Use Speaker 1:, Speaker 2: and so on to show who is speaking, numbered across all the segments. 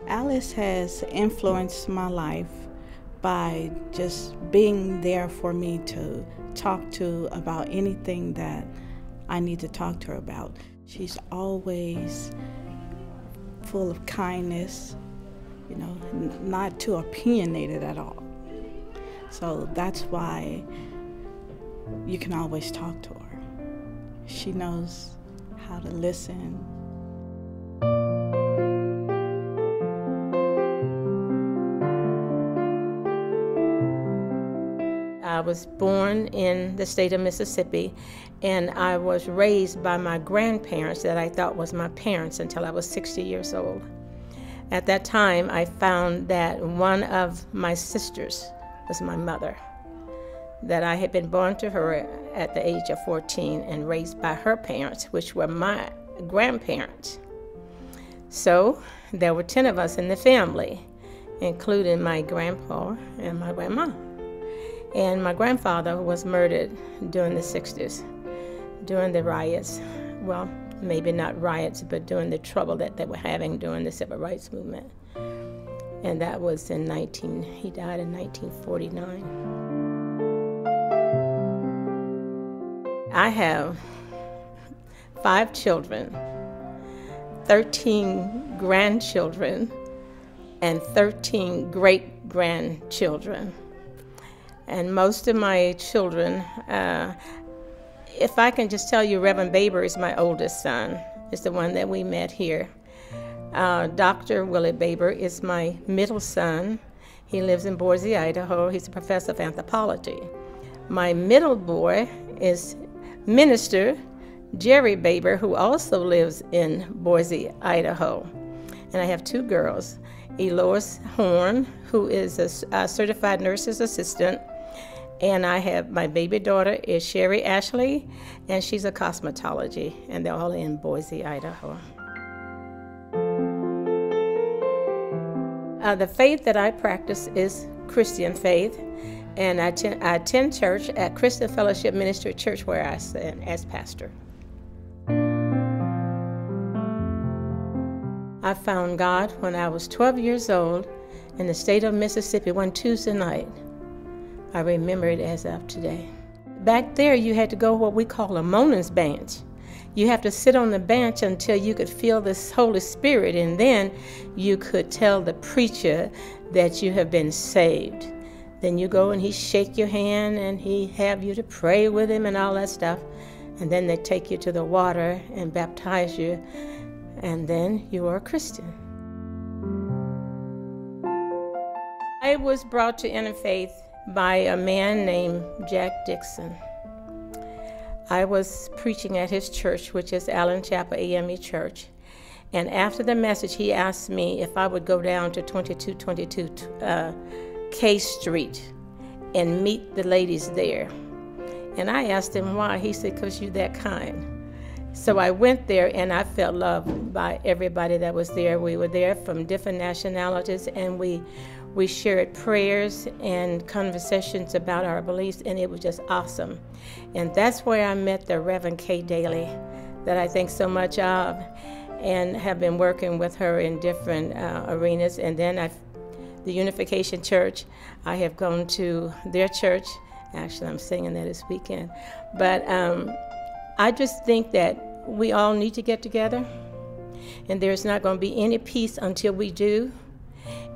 Speaker 1: Alice has influenced my life by just being there for me to talk to about anything that I need to talk to her about. She's always full of kindness, not too opinionated at all. So that's why you can always talk to her. She knows how to listen.
Speaker 2: I was born in the state of Mississippi, and I was raised by my grandparents that I thought was my parents until I was 60 years old. At that time, I found that one of my sisters was my mother, that I had been born to her at the age of 14 and raised by her parents, which were my grandparents. So there were 10 of us in the family, including my grandpa and my grandma. And my grandfather was murdered during the 60s, during the riots. Well, maybe not riots, but during the trouble that they were having during the civil rights movement. And that was he died in 1949. I have 5 children, 13 grandchildren, and 13 great-grandchildren. And most of my children, if I can just tell you, Reverend Baber is my oldest son. It's the one that we met here. Dr. Willie Baber is my middle son. He lives in Boise, Idaho. He's a professor of anthropology. My middle boy is Minister Jerry Baber, who also lives in Boise, Idaho. And I have 2 girls, Elois Horn, who is a certified nurse's assistant, and I have my baby daughter is Sherry Ashley, and she's a cosmetology, and they're all in Boise, Idaho. The faith that I practice is Christian faith, and I attend church at Christian Fellowship Ministry Church, where I sit as pastor. I found God when I was 12 years old in the state of Mississippi one Tuesday night. I remember it as of today. Back there, you had to go what we call a moaning's bench. You have to sit on the bench until you could feel this Holy Spirit, and then you could tell the preacher that you have been saved. Then you go and he shake your hand and he have you to pray with him and all that stuff. And then they take you to the water and baptize you, and then you are a Christian. I was brought to Interfaith by a man named Jack Dixon. I was preaching at his church, which is Allen Chapel AME Church. And after the message, he asked me if I would go down to 2222 K Street and meet the ladies there. And I asked him why. He said, "'Cause you're that kind." So I went there, and I felt loved by everybody that was there. We were there from different nationalities, and we shared prayers and conversations about our beliefs, and it was just awesome. And that's where I met the Reverend Kay Daly, that I think so much of, and have been working with her in different arenas. And then the Unification Church, I have gone to their church. Actually, I'm singing that this weekend. But I just think that we all need to get together, and there's not going to be any peace until we do.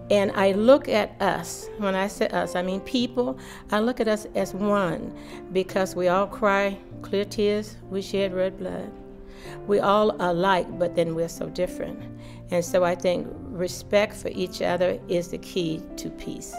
Speaker 2: And I look at us, when I say us, I mean people, I look at us as one, because we all cry clear tears, we shed red blood. We all alike, but then we're so different. And so I think respect for each other is the key to peace.